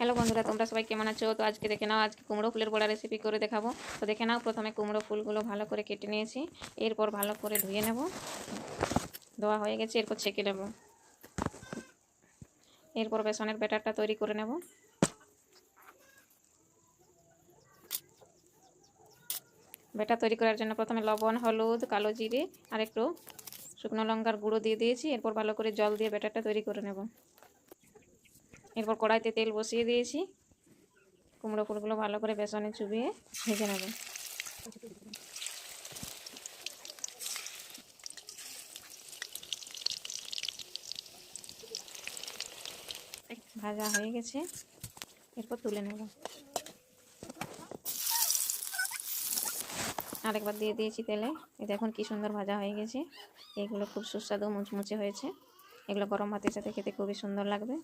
Hello বন্ধুরা, তোমরা সবাই কেমন আছো? তো আজকে দেখে নাও, আজকে কুমড়ো ফুলের বড়া রেসিপি করে দেখাবো। তো দেখে নাও, প্রথমে কুমড়ো ফুলগুলো ভালো করে কেটে নিয়েছি, এরপর ভালো করে ধুয়ে নেব। ধোয়া হয়ে গেছে, এরপর ছেঁকে নেব। এরপর বেসনের ব্যাটারটা তৈরি করে নেব। ব্যাটার তৈরি করার জন্য প্রথমে লবণ, হলুদ, কালো জিরে আর একটু শুকনো লঙ্কার গুঁড়ো দিয়ে দিয়েছি। এরপর ভালো করে জল দিয়ে ব্যাটারটা তৈরি করে নেব। এরপর কড়াইতে তেল বসিয়ে দিয়েছি, কুমড়ো ফুলগুলো ভালো করে বেসনে চুবিয়ে ভেজে নেব। ভাজা হয়ে গেছে, এরপর তুলে নেব। আরেকবার দিয়ে দিয়েছি তেলে। এই দেখুন কি সুন্দর ভাজা হয়ে গেছে। এগুলো খুব সুস্বাদু মুচমুচে হয়েছে। এগুলো গরম ভাতের সাথে খেতে খুবই সুন্দর লাগবে।